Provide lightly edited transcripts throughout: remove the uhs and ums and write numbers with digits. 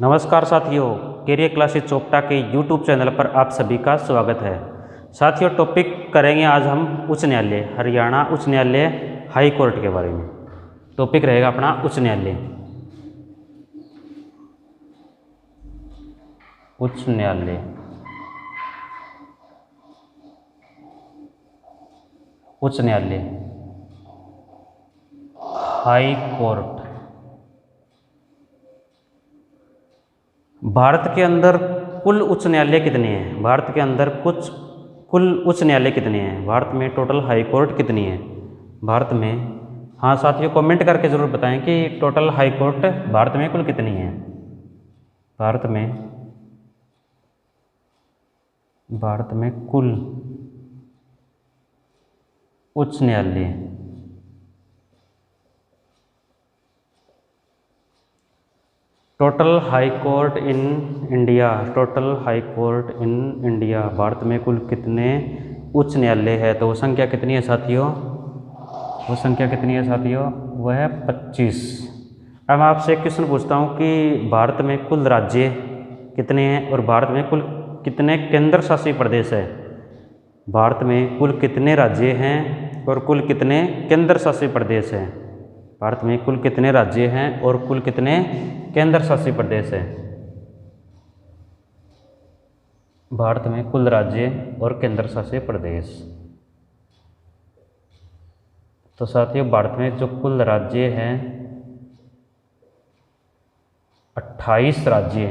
नमस्कार साथियों, career classes Chopta के यूट्यूब चैनल पर आप सभी का स्वागत है। साथियों, टॉपिक करेंगे आज हम उच्च न्यायालय, हरियाणा उच्च न्यायालय हाई कोर्ट के बारे में। टॉपिक रहेगा अपना उच्च न्यायालय। उच्च न्यायालय, उच्च न्यायालय, हाई कोर्ट। भारत के अंदर कुल उच्च न्यायालय कितने हैं? भारत के अंदर कुल उच्च न्यायालय कितने हैं? भारत में टोटल हाई कोर्ट कितनी है भारत में? हाँ साथियों, कमेंट करके ज़रूर बताएं कि टोटल हाई कोर्ट भारत में कुल कितनी है। भारत में कुल उच्च न्यायालय, total high court in India, total high court in India, Bharat में कुल कितने उच्च न्यायालय है? तो वो संख्या कितनी है साथियों? वो संख्या कितनी है साथियों? वह है 25। अब मैं आपसे एक क्वेश्चन पूछता हूँ कि भारत में कुल राज्य कितने हैं और भारत में कुल कितने केंद्र शासित प्रदेश है? भारत में कुल कितने राज्य हैं और कुल कितने केंद्र शासित प्रदेश हैं? भारत में कुल कितने राज्य हैं और कुल कितने केंद्र शासित प्रदेश हैं? भारत में कुल राज्य और केंद्र शासित प्रदेश। तो साथियों, भारत में जो कुल राज्य हैं 28 राज्य,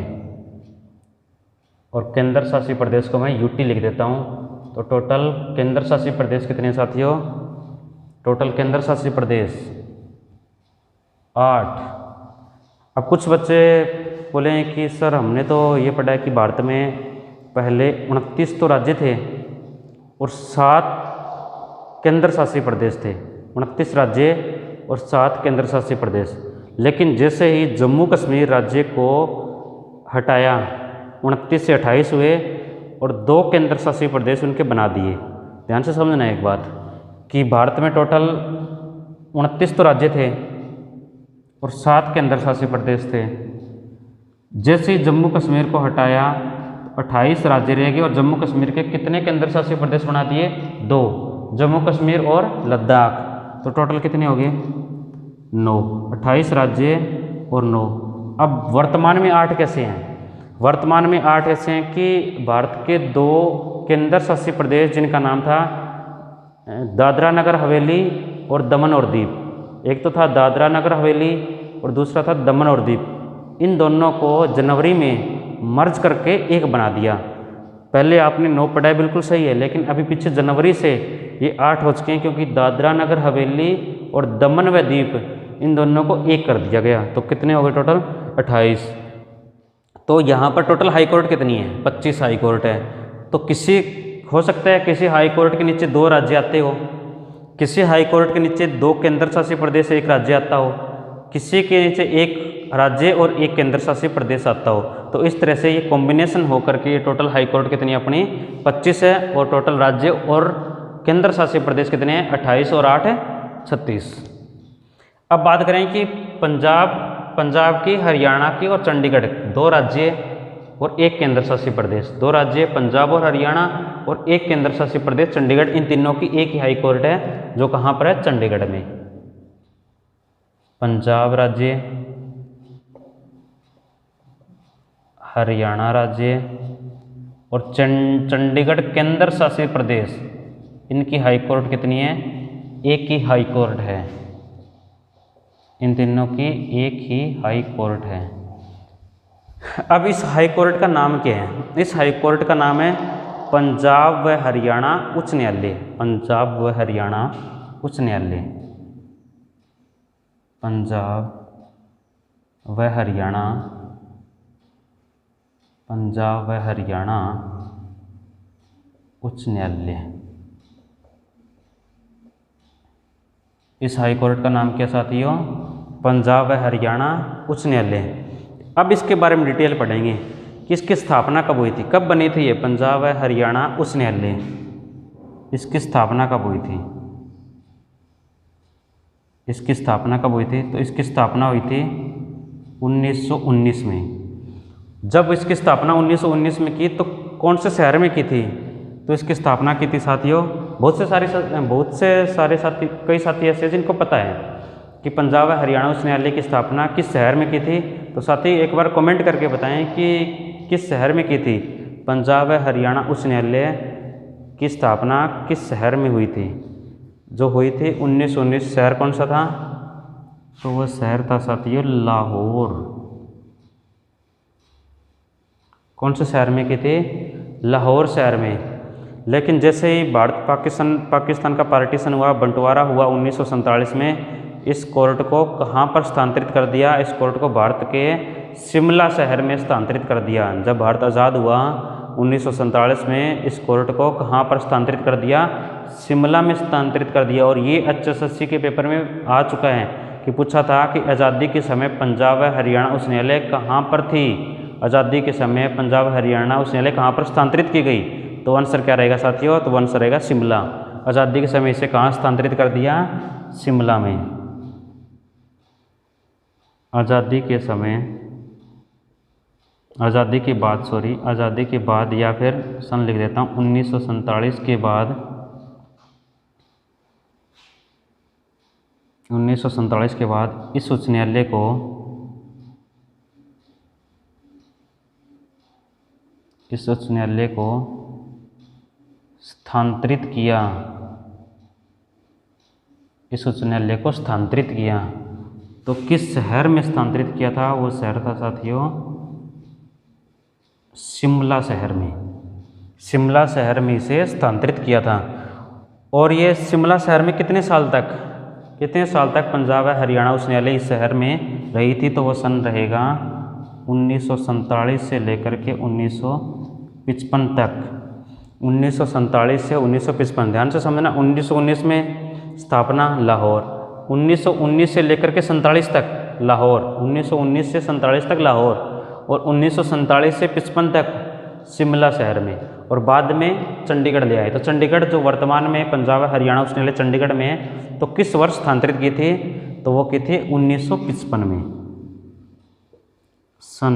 और केंद्र शासित प्रदेश को मैं यूटी लिख देता हूँ। तो टोटल केंद्र शासित प्रदेश कितने हैं साथियों? टोटल केंद्र शासित प्रदेश 8। अब कुछ बच्चे बोले कि सर हमने तो ये पढ़ा है कि भारत में पहले 29 तो राज्य थे और 7 केंद्र शासित प्रदेश थे। 29 राज्य और 7 केंद्र शासित प्रदेश। लेकिन जैसे ही जम्मू कश्मीर राज्य को हटाया, 29 से 28 हुए और 2 केंद्र शासित प्रदेश उनके बना दिए। ध्यान से समझना एक बात कि भारत में टोटल 29 तो राज्य थे और 7 केंद्र शासित प्रदेश थे। जैसे ही जम्मू कश्मीर को हटाया, 28 राज्य रह गए और जम्मू कश्मीर के कितने केंद्र शासित प्रदेश बना दिए? 2, जम्मू कश्मीर और लद्दाख। तो टोटल कितने हो गए? 9। 28 राज्य और 9। अब वर्तमान में 8 कैसे हैं? वर्तमान में 8 ऐसे हैं कि भारत के 2 केंद्र शासित प्रदेश जिनका नाम था दादरा नगर हवेली और दमन और दीप। एक तो था दादरा नगर हवेली और दूसरा था दमन और दीप। इन दोनों को जनवरी में मर्ज करके एक बना दिया। पहले आपने 9 पढ़ा है, बिल्कुल सही है, लेकिन अभी पीछे जनवरी से ये 8 हो चुके हैं क्योंकि दादरा नगर हवेली और दमन व दीप इन दोनों को एक कर दिया गया। तो कितने हो गए टोटल? 28। तो यहाँ पर टोटल हाई कोर्ट कितनी है? 25 हाई कोर्ट है। तो किसी हो सकता है किसी हाई कोर्ट के नीचे 2 राज्य आते हो, किसी हाई कोर्ट के नीचे 2 केंद्र शासित प्रदेश एक राज्य आता हो, किसी के नीचे 1 राज्य और 1 केंद्र शासित प्रदेश आता हो। तो इस तरह से ये कॉम्बिनेशन होकर के ये टोटल हाई कोर्ट कितनी अपनी 25 है और टोटल राज्य और केंद्र शासित प्रदेश कितने हैं? 28 और 8 है 36। अब बात करें कि पंजाब की, हरियाणा की और चंडीगढ़, 2 राज्य और 1 केंद्र शासित प्रदेश। 2 राज्य पंजाब और हरियाणा और 1 केंद्र शासित प्रदेश चंडीगढ़। इन तीनों की एक ही हाई कोर्ट है जो कहाँ पर है? चंडीगढ़ में। पंजाब राज्य, हरियाणा राज्य और चंडीगढ़ केंद्र शासित प्रदेश, इनकी हाई कोर्ट कितनी है? एक ही हाई कोर्ट है। इन तीनों की एक ही हाई कोर्ट है। अब इस हाई कोर्ट का नाम क्या है? इस हाई कोर्ट का नाम है पंजाब व हरियाणा उच्च न्यायालय। पंजाब व हरियाणा उच्च न्यायालय। पंजाब व हरियाणा, पंजाब व हरियाणा उच्च न्यायालय। इस हाई कोर्ट का नाम क्या साथियों? पंजाब व हरियाणा उच्च न्यायालय। अब इसके बारे में डिटेल पढ़ेंगे कि इसकी स्थापना कब हुई थी, कब बनी थी ये पंजाब व हरियाणा उच्च न्यायालय। इसकी स्थापना कब हुई थी? इसकी स्थापना कब हुई थी? तो इसकी स्थापना हुई थी 1919 में। जब इसकी स्थापना 1919 में की तो कौन से शहर में की थी? तो इसकी स्थापना की थी साथियों, बहुत से सारे साथी, कई साथी ऐसे जिनको पता है कि पंजाब व हरियाणा उच्च न्यायालय की स्थापना किस शहर में की थी। तो साथी एक बार कमेंट करके बताएं कि किस शहर में की थी पंजाब व हरियाणा उच्च न्यायालय की स्थापना किस शहर में हुई थी? जो हुई थी 1919। शहर कौन सा था? तो वह शहर था साथियों लाहौर। कौन से शहर में की थी? लाहौर शहर में। लेकिन जैसे ही भारत पाकिस्तान का पार्टीशन हुआ, बंटवारा हुआ 1947 में, इस कोर्ट को कहाँ पर स्थानांतरित कर दिया? इस कोर्ट को भारत के शिमला शहर में स्थानांतरित कर दिया। जब भारत आज़ाद हुआ 1947 में, इस कोर्ट को कहाँ पर स्थानांतरित कर दिया? शिमला में स्थानांतरित कर दिया। और ये HSSC के पेपर में आ चुका है कि पूछा था कि आज़ादी के समय पंजाब व हरियाणा उच्च न्यायालय कहाँ पर थी? आज़ादी के समय पंजाब हरियाणा उच्च न्यायालय कहाँ पर स्थानांतरित की गई? तो आंसर क्या रहेगा साथियों? तो आंसर रहेगा शिमला। आज़ादी के समय इसे कहाँ स्थानांतरित कर दिया? शिमला में। आज़ादी के समय, आज़ादी के बाद, आज़ादी के बाद, या फिर सन लिख देता हूँ 1947 के बाद, 1947 के बाद इस उच्च न्यायालय को स्थानांतरित किया। इस उच्च न्यायालय को स्थानांतरित किया। तो किस शहर में स्थानांतरित किया था? वो शहर था साथियों शिमला शहर में। शिमला शहर में इसे स्थानांतरित किया था। और ये शिमला शहर में कितने साल तक पंजाब व हरियाणा उच्च न्यायालय इस शहर में रही थी? तो वो सन रहेगा 1947 से लेकर के 1955 तक। 1947 से 1955। ध्यान से समझना, 1919 में स्थापना लाहौर, 1919 से लेकर के 47 तक लाहौर, 1919 से 47 तक लाहौर, और 1947 से 55 तक शिमला शहर में, और बाद में चंडीगढ़ ले आए। तो चंडीगढ़ जो वर्तमान में पंजाब हरियाणा उच्च न्यायालय चंडीगढ़ में है, तो किस वर्ष स्थानांतरित की थी? तो वो की थी 1955 में। सन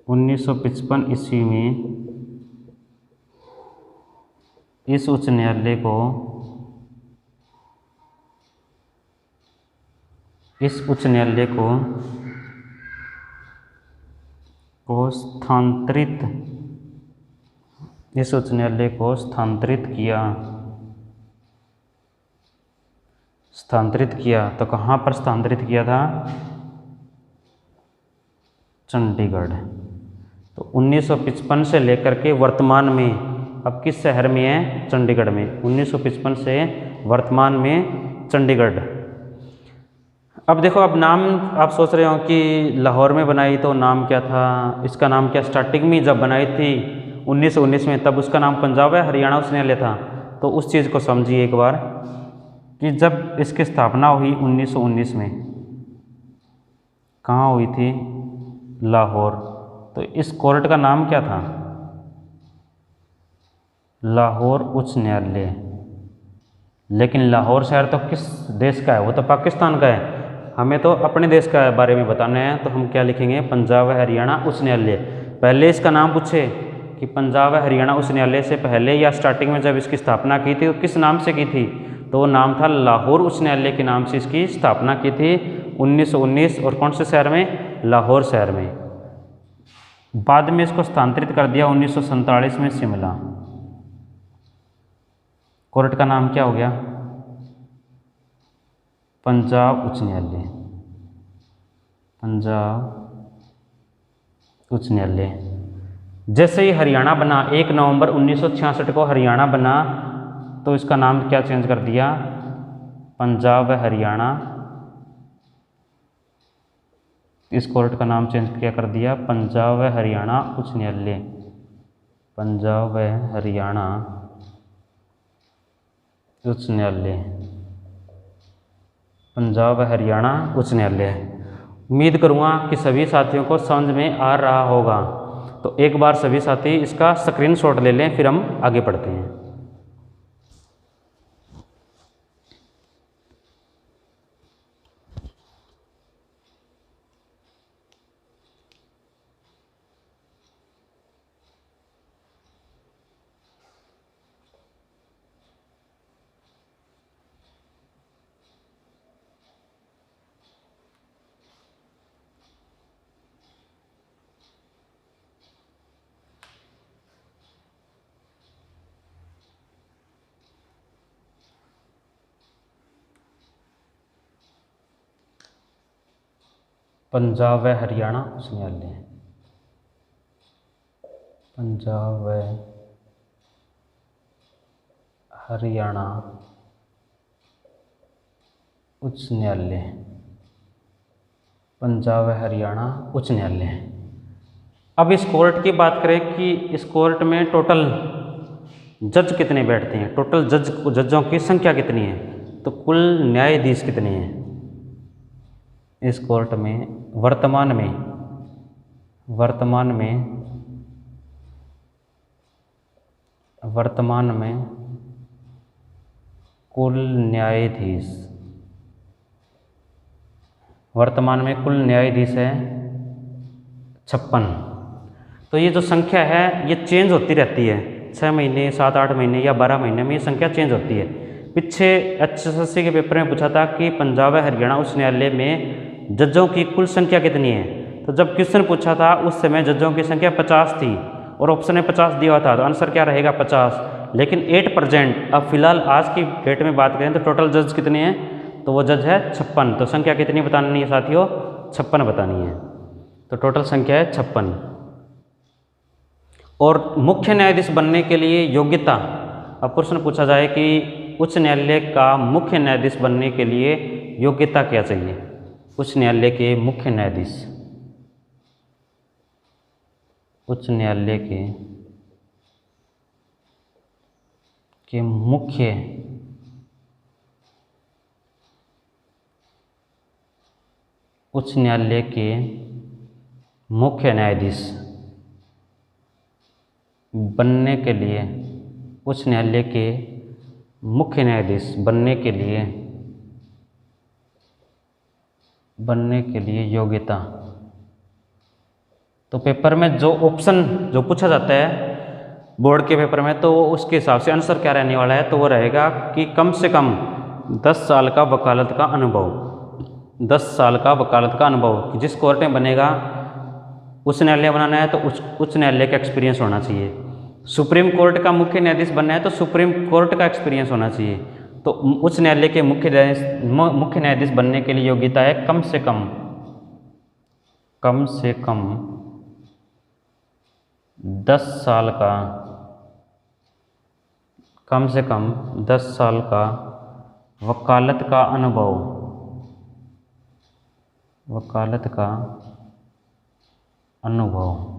1955 ईस्वी में इस उच्च न्यायालय को स्थानांतरित किया। तो कहाँ पर स्थानांतरित किया था? चंडीगढ़। तो 1955 से लेकर के वर्तमान में अब किस शहर में है? चंडीगढ़ में। 1955 से वर्तमान में चंडीगढ़। अब देखो, अब नाम आप सोच रहे हो कि लाहौर में बनाई तो नाम क्या था? इसका नाम क्या स्टार्टिंग में जब बनाई थी 1919 में, तब उसका नाम पंजाब है हरियाणा उच्च न्यायालय था। तो उस चीज़ को समझिए एक बार कि जब इसकी स्थापना हुई 1919 में, कहाँ हुई थी? लाहौर। तो इस कोर्ट का नाम क्या था? लाहौर उच्च न्यायालय। लेकिन लाहौर शहर तो किस देश का है? वो तो पाकिस्तान का है। हमें तो अपने देश का बारे में बताना है, तो हम क्या लिखेंगे? पंजाब हरियाणा उच्च न्यायालय। पहले इसका नाम पूछे कि पंजाब हरियाणा उच्च न्यायालय से पहले या स्टार्टिंग में जब इसकी स्थापना की थी तो किस नाम से की थी? तो वो नाम था लाहौर उच्च न्यायालय के नाम से इसकी स्थापना की थी 1919। और कौन से शहर में? लाहौर शहर में। बाद में इसको स्थानांतरित कर दिया 1947 में शिमला। कोर्ट का नाम क्या हो गया? पंजाब उच्च न्यायालय। पंजाब उच्च न्यायालय। जैसे ही हरियाणा बना, 1 नवंबर 1966 को हरियाणा बना, तो इसका नाम क्या चेंज कर दिया? पंजाब हरियाणा। इस कोर्ट का नाम चेंज क्या कर दिया? पंजाब हरियाणा उच्च न्यायालय। पंजाब हरियाणा उच्च न्यायालय। पंजाब हरियाणा उच्च न्यायालय। उम्मीद करूँगा कि सभी साथियों को समझ में आ रहा होगा। तो एक बार सभी साथी इसका स्क्रीनशॉट ले लें, फिर हम आगे बढ़ते हैं। पंजाब व हरियाणा उच्च न्यायालय, पंजाब व हरियाणा उच्च न्यायालय, पंजाब व हरियाणा उच्च न्यायालय। अब इस कोर्ट की बात करें कि इस कोर्ट में टोटल जज कितने बैठते हैं, टोटल जजों की संख्या कितनी है, तो कुल न्यायाधीश कितने हैं इस कोर्ट में। वर्तमान में कुल न्यायाधीश, वर्तमान में कुल न्यायाधीश है 56। तो ये जो संख्या है ये चेंज होती रहती है, 6 महीने 7-8 महीने या 12 महीने में ये संख्या चेंज होती है। पीछे HSSC के पेपर में पूछा था कि पंजाब व हरियाणा उच्च न्यायालय में जजों की कुल संख्या कितनी है, तो जब क्वेश्चन पूछा था उस समय जजों की संख्या 50 थी और ऑप्शन में 50 दिया हुआ था, तो आंसर क्या रहेगा 50। लेकिन 8% अब फिलहाल आज की डेट में बात करें तो टोटल जज कितने हैं, तो वो जज है 56। तो संख्या कितनी बतानी है साथियों, 56 बतानी है। तो टोटल संख्या है 56। और मुख्य न्यायाधीश बनने के लिए योग्यता, अब प्रश्न पूछा जाए कि उच्च न्यायालय का मुख्य न्यायाधीश बनने के लिए योग्यता क्या चाहिए। उच्च न्यायालय के मुख्य न्यायाधीश, उच्च न्यायालय के मुख्य उच्च न्यायालय के मुख्य न्यायाधीश बनने के लिए, उच्च न्यायालय के मुख्य न्यायाधीश बनने के लिए योग्यता। तो पेपर में जो ऑप्शन जो पूछा जाता है बोर्ड के पेपर में, तो उसके हिसाब से आंसर क्या रहने वाला है, तो वो रहेगा कि कम से कम 10 साल का वकालत का अनुभव, 10 साल का वकालत का अनुभव। कि जिस कोर्ट में बनेगा उच्च न्यायालय बनाना है तो उच्च न्यायालय का एक्सपीरियंस होना चाहिए। सुप्रीम कोर्ट का मुख्य न्यायाधीश बनना है तो सुप्रीम कोर्ट का एक्सपीरियंस होना चाहिए। तो उच्च न्यायालय के मुख्य न्यायाधीश बनने के लिए योग्यता है कम से कम 10 साल का, कम से कम 10 साल का वकालत का अनुभव, वकालत का अनुभव।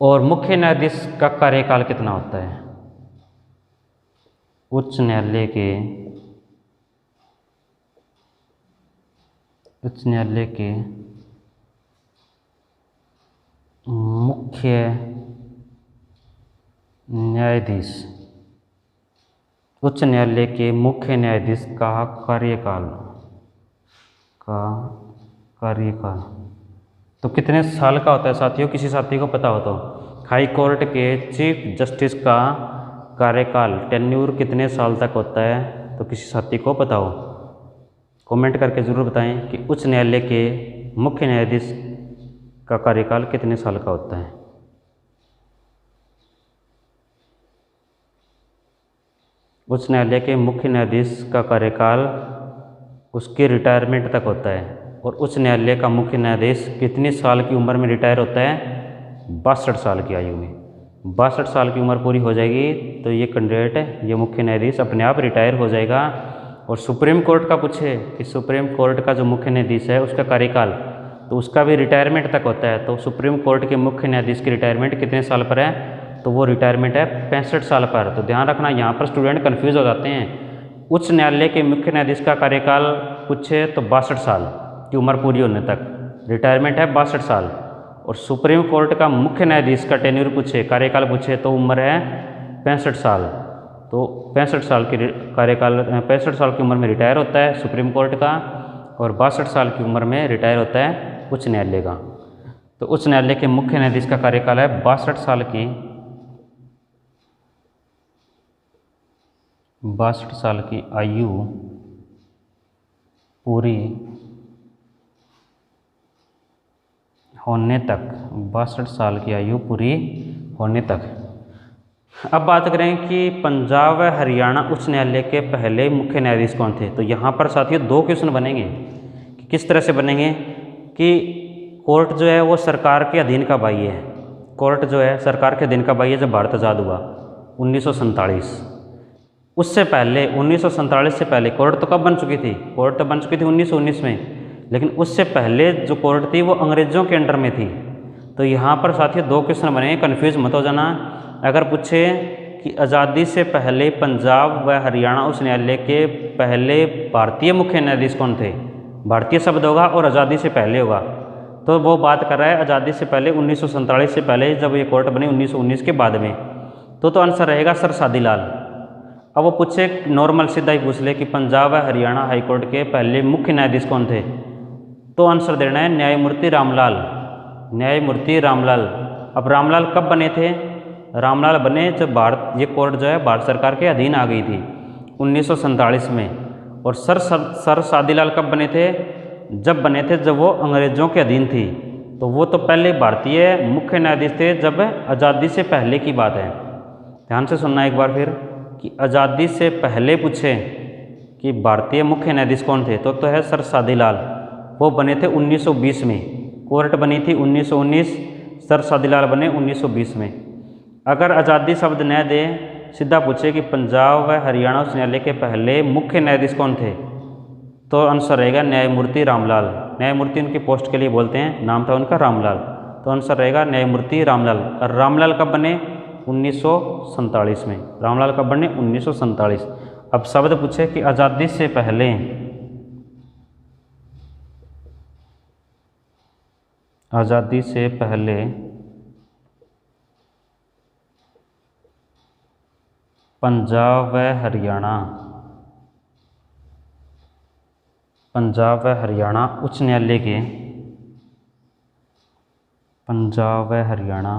और मुख्य न्यायाधीश का कार्यकाल कितना होता है। उच्च न्यायालय के मुख्य न्यायाधीश, उच्च न्यायालय के मुख्य न्यायाधीश का कार्यकाल तो कितने साल का होता है साथियों, किसी साथी को पता हो तो। हाई कोर्ट के चीफ जस्टिस का कार्यकाल टेन्यूर कितने साल तक होता है, तो किसी साथी को पता हो कमेंट करके ज़रूर बताएं कि उच्च न्यायालय के मुख्य न्यायाधीश का कार्यकाल कितने साल का होता है। उच्च न्यायालय के मुख्य न्यायाधीश का कार्यकाल उसके रिटायरमेंट तक होता है। और उच्च न्यायालय का मुख्य न्यायाधीश कितनी साल की उम्र में रिटायर होता है, 62 साल की आयु में। 62 साल की उम्र पूरी हो जाएगी तो ये कैंडिडेट, ये मुख्य न्यायाधीश अपने आप रिटायर हो जाएगा। और सुप्रीम कोर्ट का पूछे कि सुप्रीम कोर्ट का जो मुख्य न्यायाधीश है उसका कार्यकाल, तो उसका भी रिटायरमेंट तक होता है। तो सुप्रीम कोर्ट के मुख्य न्यायाधीश की रिटायरमेंट कितने साल पर है, तो वो रिटायरमेंट है 65 साल पर। तो ध्यान रखना, यहाँ पर स्टूडेंट कन्फ्यूज हो जाते हैं। उच्च न्यायालय के मुख्य न्यायाधीश का कार्यकाल पूछे तो 62 साल की उम्र पूरी होने तक, रिटायरमेंट है 62 साल। और सुप्रीम कोर्ट का मुख्य न्यायाधीश का टेन्यूर पूछे, कार्यकाल पूछे, तो उम्र है 65 साल। तो 65 साल की कार्यकाल, 65 साल की उम्र में रिटायर होता है सुप्रीम कोर्ट का, और 62 साल की उम्र में रिटायर होता है उच्च न्यायालय का। तो उच्च न्यायालय के मुख्य न्यायाधीश का कार्यकाल है 62 साल की, 62 साल की आयु पूरी होने तक, 62 साल की आयु पूरी होने तक। अब बात करें कि पंजाब व हरियाणा उच्च न्यायालय के पहले मुख्य न्यायाधीश कौन थे। तो यहाँ पर साथियों 2 क्वेश्चन बनेंगे कि किस तरह से बनेंगे। कि कोर्ट जो है वो सरकार के अधीन कब आई है। कोर्ट जो है सरकार के अधीन कब आई है, जब भारत आज़ाद हुआ 1947। उससे पहले 1947 से पहले कोर्ट तो कब बन चुकी थी, कोर्ट तो बन चुकी थी 1919 में, लेकिन उससे पहले जो कोर्ट थी वो अंग्रेज़ों के अंडर में थी। तो यहाँ पर साथियों दो क्वेश्चन बने, कन्फ्यूज मत हो जाना। अगर पूछे कि आज़ादी से पहले पंजाब व हरियाणा उच्च न्यायालय के पहले भारतीय मुख्य न्यायाधीश कौन थे, भारतीय शब्द होगा और आज़ादी से पहले होगा, तो वो बात कर रहा है आज़ादी से पहले 1947 से पहले जब ये कोर्ट बनी 1919 के बाद में। तो आंसर रहेगा सर सादीलाल। अब वो पूछे नॉर्मल सीधा ही पूछ ले कि पंजाब व हरियाणा हाईकोर्ट के पहले मुख्य न्यायाधीश कौन थे, तो आंसर देना है न्यायमूर्ति रामलाल, न्यायमूर्ति रामलाल। अब रामलाल कब बने थे, रामलाल बने जब ये कोर्ट जो है भारत सरकार के अधीन आ गई थी 1947 में। और सर सादीलाल कब बने थे, जब बने थे जब वो अंग्रेज़ों के अधीन थी। तो वो तो पहले भारतीय मुख्य न्यायाधीश थे जब आज़ादी से पहले की बात है। ध्यान से सुनना एक बार फिर कि आज़ादी से पहले पूछे कि भारतीय मुख्य न्यायाधीश कौन थे, तो है सर सादीलाल। वो बने थे 1920 में, कोर्ट बनी थी 1919, सर सादीलाल बने 1920 में। अगर आज़ादी शब्द न दे, सीधा पूछे कि पंजाब व हरियाणा उच्च न्यायालय के पहले मुख्य न्यायाधीश कौन थे, तो आंसर रहेगा न्यायमूर्ति रामलाल। न्यायमूर्ति उनकी पोस्ट के लिए बोलते हैं, नाम था उनका रामलाल, तो आंसर रहेगा न्यायमूर्ति रामलाल। और रामलाल कब बने, 1947 में। रामलाल कब बने, 1947। अब शब्द पूछे कि आज़ादी से पहले, आज़ादी से पहले पंजाब व हरियाणा, पंजाब व हरियाणा उच्च न्यायालय के, पंजाब व हरियाणा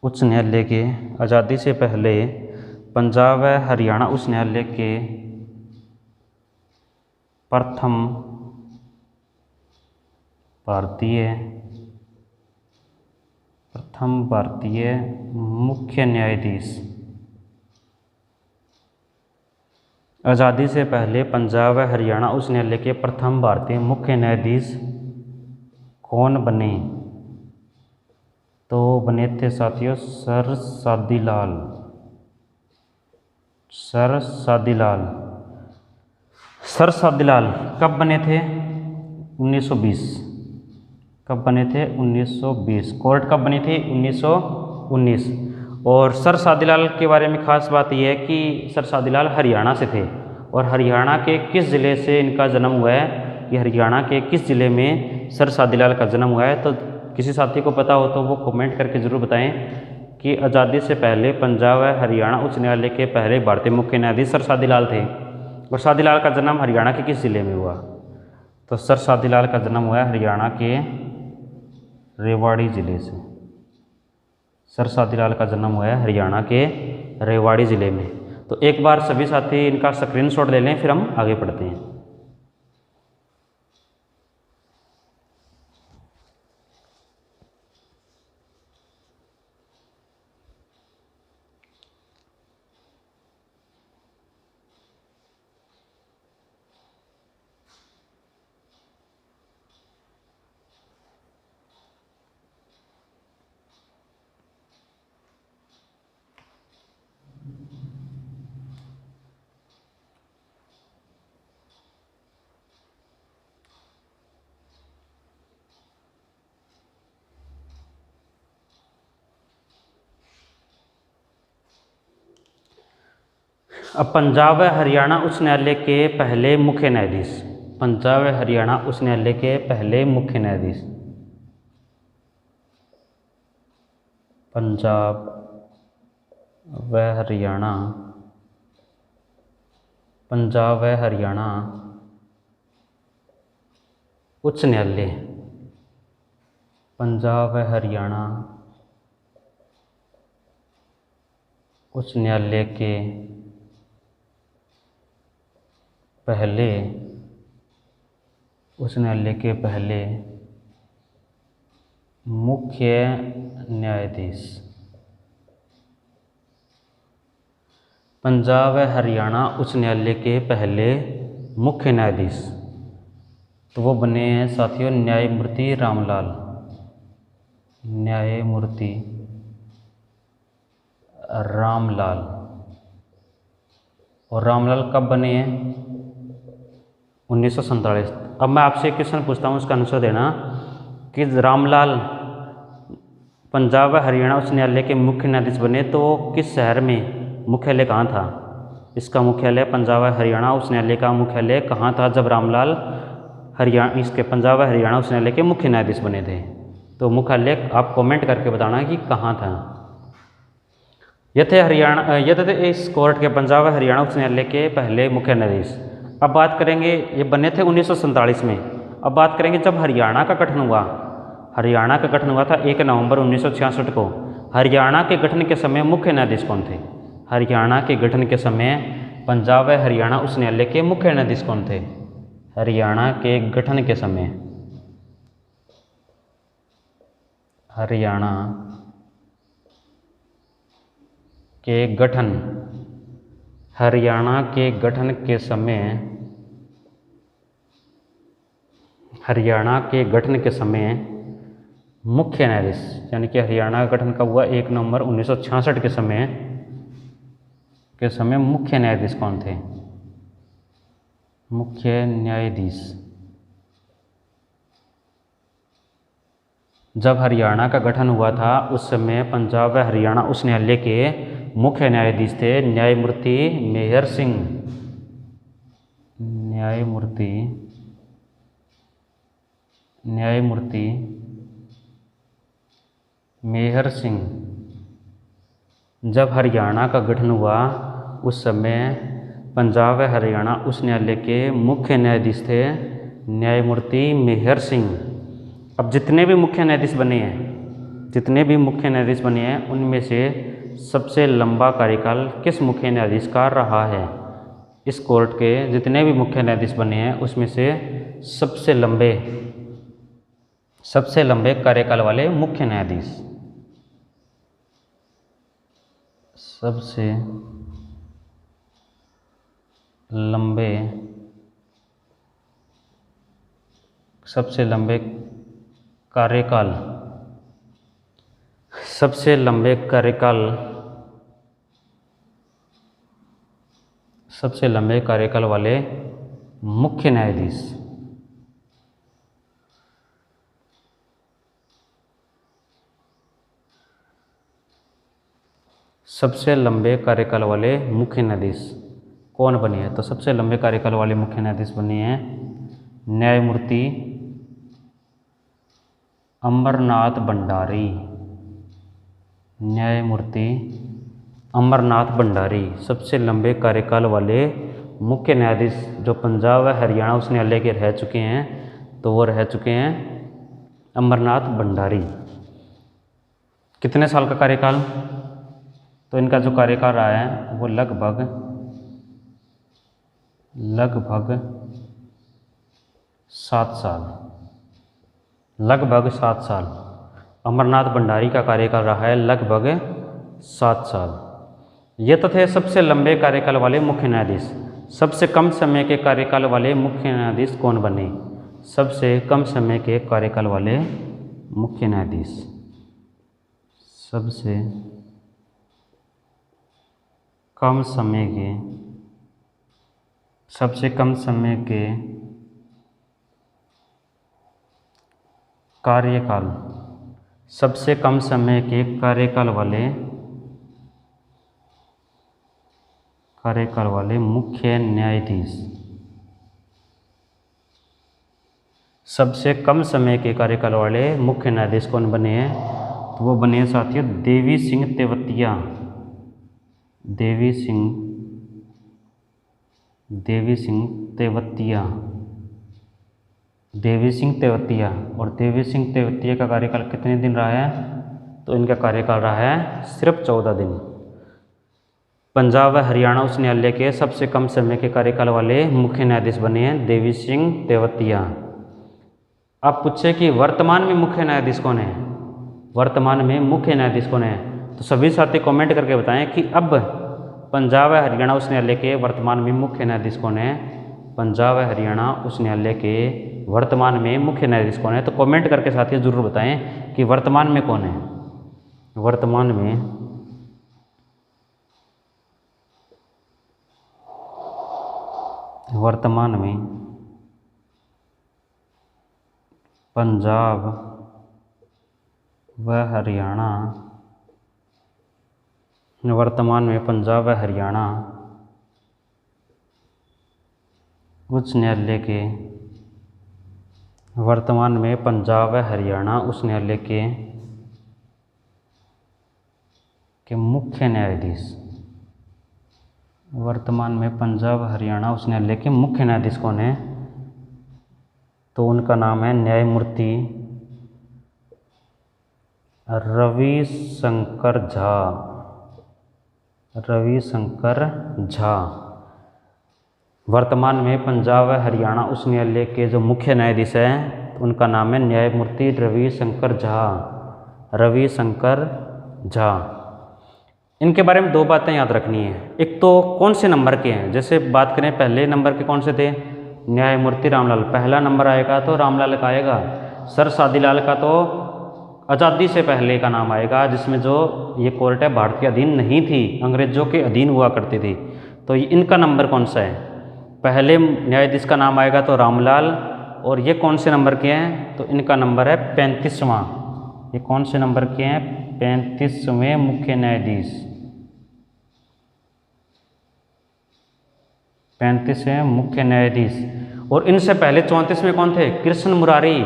उच्च न्यायालय के, आज़ादी से पहले पंजाब व हरियाणा उच्च न्यायालय के प्रथम भारतीय मुख्य न्यायाधीश। आज़ादी से पहले पंजाब व हरियाणा उच्च न्यायालय के प्रथम भारतीय मुख्य न्यायाधीश कौन बने, तो बने थे साथियों सर सादीलाल, सर सादीलाल। सर सादीलाल कब बने थे, 1920। कब बने थे, 1920। कोर्ट कब बनी थी, 1919। और सर सादीलाल के बारे में खास बात यह है कि सर सादीलाल हरियाणा से थे, और हरियाणा के किस ज़िले से इनका जन्म हुआ है, कि हरियाणा के किस ज़िले में सर सादीलाल का जन्म हुआ है। तो किसी साथी को पता हो तो वो कमेंट करके ज़रूर बताएं कि आज़ादी से पहले पंजाब व हरियाणा उच्च न्यायालय के पहले भारतीय मुख्य न्यायाधीश सर सादीलाल थे, और सादीलाल का जन्म हरियाणा के किस ज़िले में हुआ। तो सर सादीलाल का जन्म हुआ है हरियाणा के रेवाड़ी ज़िले से। सर सादीलाल का जन्म हुआ है हरियाणा के रेवाड़ी ज़िले में। तो एक बार सभी साथी इनका स्क्रीनशॉट ले लें, फिर हम आगे बढ़ते हैं। अब पंजाब व हरियाणा उच्च न्यायालय के पहले मुख्य न्यायाधीश, पंजाब व हरियाणा उच्च न्यायालय के पहले मुख्य न्यायाधीश, पंजाब व हरियाणा, पंजाब व हरियाणा उच्च न्यायालय, पंजाब व हरियाणा उच्च न्यायालय के पहले, उच्च न्यायालय के पहले मुख्य न्यायाधीश, पंजाब व हरियाणा उच्च न्यायालय के पहले मुख्य न्यायाधीश, तो वो बने हैं साथियों न्यायमूर्ति रामलाल। न्यायमूर्ति रामलाल। और रामलाल कब बने हैं? 1947। अब मैं आपसे एक क्वेश्चन पूछता हूँ, उसका आंसर देना कि रामलाल पंजाब व हरियाणा उच्च न्यायालय के मुख्य न्यायाधीश बने तो किस शहर में मुख्यालय कहाँ था? इसका मुख्यालय पंजाब व हरियाणा उच्च न्यायालय का मुख्यालय कहाँ था जब रामलाल इसके पंजाब व हरियाणा उच्च न्यायालय के मुख्य न्यायाधीश बने थे? तो मुख्यालय आप कमेंट करके बताना कि कहाँ था। ये थे इस कोर्ट के पंजाब व हरियाणा उच्च न्यायालय के पहले मुख्य न्यायाधीश। अब बात करेंगे, ये बने थे 1947 में। अब बात करेंगे जब हरियाणा का गठन हुआ। हरियाणा का गठन हुआ था 1 नवंबर 1966 को। हरियाणा के गठन के समय मुख्य न्यायाधीश कौन थे? हरियाणा के गठन के समय पंजाब व हरियाणा उच्च न्यायालय के मुख्य न्यायाधीश कौन थे? हरियाणा के गठन के समय, हरियाणा के गठन, हरियाणा के गठन के समय, हरियाणा के गठन के समय मुख्य न्यायाधीश, यानी कि हरियाणा का गठन कब हुआ? 1 नवंबर 1966 के समय मुख्य न्यायाधीश कौन थे? मुख्य न्यायाधीश जब हरियाणा का गठन हुआ था उस समय पंजाब व हरियाणा उच्च न्यायालय के मुख्य न्यायाधीश थे न्यायमूर्ति मेहर सिंह। न्यायमूर्ति मेहर सिंह। जब हरियाणा का गठन हुआ उस समय पंजाब व हरियाणा उच्च न्यायालय के मुख्य न्यायाधीश थे न्यायमूर्ति मेहर सिंह। अब जितने भी मुख्य न्यायाधीश बने हैं उनमें से सबसे लंबा कार्यकाल किस मुख्य न्यायाधीश का रहा है? इस कोर्ट के जितने भी मुख्य न्यायाधीश बने हैं उसमें से सबसे लंबे कार्यकाल वाले मुख्य न्यायाधीश, सबसे लंबे कार्यकाल वाले मुख्य न्यायाधीश, सबसे लंबे कार्यकाल वाले मुख्य न्यायाधीश कौन बने हैं? तो सबसे लंबे कार्यकाल वाले मुख्य न्यायाधीश बने हैं न्यायमूर्ति अमरनाथ भंडारी। न्यायमूर्ति अमरनाथ भंडारी सबसे लंबे कार्यकाल वाले मुख्य न्यायाधीश जो पंजाब व हरियाणा उच्च न्यायालय के रह चुके हैं, तो वो रह चुके हैं अमरनाथ भंडारी। कितने साल का कार्यकाल? तो इनका जो कार्यकाल रहा है वो लगभग 7 साल। लगभग 7 साल अमरनाथ भंडारी का कार्यकाल रहा है, लगभग 7 साल। ये तो थे सबसे लंबे कार्यकाल वाले मुख्य न्यायाधीश। सबसे कम समय के कार्यकाल वाले मुख्य न्यायाधीश कौन बने? सबसे कम समय के कार्यकाल वाले मुख्य न्यायाधीश, सबसे कम समय के कार्यकाल, सबसे कम समय के कार्यकाल वाले मुख्य न्यायाधीश, सबसे कम समय के कार्यकाल वाले मुख्य न्यायाधीश कौन बने हैं? तो वो बने हैं साथियों देवी सिंह तेवतिया। देवी सिंह तेवतिया। और देवी सिंह तेवतिया का कार्यकाल कितने दिन रहा है? तो इनका कार्यकाल रहा है सिर्फ 14 दिन। पंजाब व हरियाणा उच्च न्यायालय के सबसे कम समय के कार्यकाल वाले मुख्य न्यायाधीश बने हैं देवी सिंह तेवतिया। अब पूछे कि वर्तमान में मुख्य न्यायाधीश कौन है? वर्तमान में मुख्य न्यायाधीश कौन है? तो सभी साथी कमेंट करके बताएं कि अब पंजाब व हरियाणा उच्च न्यायालय के वर्तमान में मुख्य न्यायाधीश कौन है? पंजाब व हरियाणा उच्च न्यायालय के वर्तमान में मुख्य न्यायाधीश कौन है? तो कमेंट करके साथियों ज़रूर बताएं कि वर्तमान में कौन है। वर्तमान में पंजाब व हरियाणा, वर्तमान में पंजाब व हरियाणा उच्च न्यायालय के, वर्तमान में पंजाब व हरियाणा उच्च न्यायालय के मुख्य न्यायाधीश, वर्तमान में पंजाब हरियाणा उच्च न्यायालय के मुख्य न्यायाधीश कौन है? तो उनका नाम है न्यायमूर्ति रविशंकर झा। रविशंकर झा वर्तमान में पंजाब व हरियाणा उच्च न्यायालय के जो मुख्य न्यायाधीश हैं उनका नाम है न्यायमूर्ति रविशंकर झा। रविशंकर झा। इनके बारे में दो बातें याद रखनी है। एक तो कौन से नंबर के हैं, जैसे बात करें पहले नंबर के कौन से थे? न्यायमूर्ति रामलाल, पहला नंबर आएगा तो रामलाल का आएगा। सर शादीलाल का तो आज़ादी से पहले का नाम आएगा, जिसमें जो ये कोर्ट है भारत के अधीन नहीं थी, अंग्रेजों के अधीन हुआ करती थी। तो इनका नंबर कौन सा है? पहले न्यायाधीश का नाम आएगा तो रामलाल, और ये कौन से नंबर के हैं? तो इनका नंबर है 35वां। ये कौन से नंबर के हैं? 35वें मुख्य न्यायाधीश। 35वें मुख्य न्यायाधीश। और इनसे पहले 34 में कौन थे? कृष्ण मुरारी।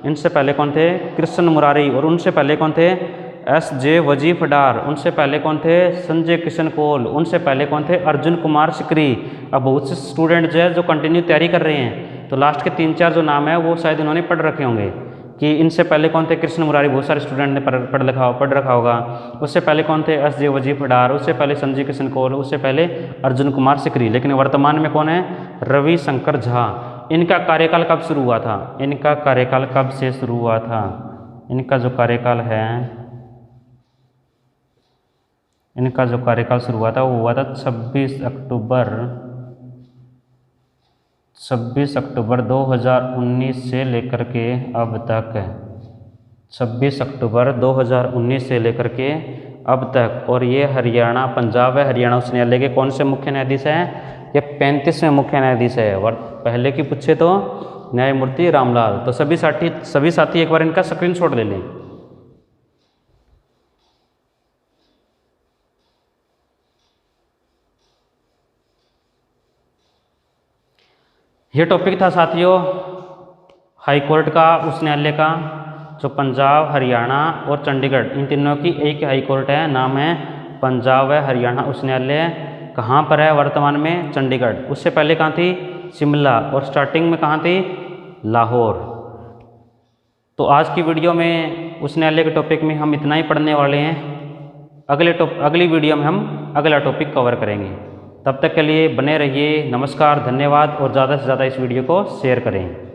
इनसे पहले कौन थे? कृष्ण मुरारी। और उनसे पहले कौन थे? एस.जे. वजीफडार। उनसे पहले कौन थे? संजय किशन कौल। उनसे पहले कौन थे? अर्जुन कुमार सिकरी। अब बहुत से स्टूडेंट जो कंटिन्यू तैयारी कर रहे हैं, तो लास्ट के 3-4 जो नाम है वो शायद इन्होंने पढ़ रखे होंगे कि इनसे पहले कौन थे? कृष्ण मुरारी। बहुत सारे स्टूडेंट ने पढ़ रखा होगा। उससे पहले कौन थे? एस.जे. वजीफडार। उससे पहले संजय किशन कौल। उससे पहले अर्जुन कुमार सिकरी। लेकिन वर्तमान में कौन है? रविशंकर झा। इनका कार्यकाल कब शुरू हुआ था? इनका कार्यकाल कब से शुरू हुआ था? इनका जो कार्यकाल है, इनका जो कार्यकाल शुरू हुआ था वो हुआ था 26 अक्टूबर 2019 से लेकर के अब तक। 26 अक्टूबर 2019 से लेकर के अब तक। और ये हरियाणा, पंजाब व हरियाणा उच्च न्यायालय के कौन से मुख्य न्यायाधीश हैं? ये 35वें मुख्य न्यायाधीश है। और पहले की पूछे तो न्यायमूर्ति रामलाल। तो सभी साथी एक बार इनका स्क्रीनशॉट ले लें। ये टॉपिक था साथियों हाई कोर्ट का, उच्च न्यायालय का, जो पंजाब, हरियाणा और चंडीगढ़, इन तीनों की एक हाई कोर्ट है। नाम है पंजाब व हरियाणा उच्च न्यायालय। कहाँ पर है वर्तमान में? चंडीगढ़। उससे पहले कहाँ थी? शिमला। और स्टार्टिंग में कहाँ थी? लाहौर। तो आज की वीडियो में उच्च न्यायालय के टॉपिक में हम इतना ही पढ़ने वाले हैं। अगली वीडियो में हम अगला टॉपिक कवर करेंगे। तब तक के लिए बने रहिए। नमस्कार, धन्यवाद। और ज़्यादा से ज़्यादा इस वीडियो को शेयर करें।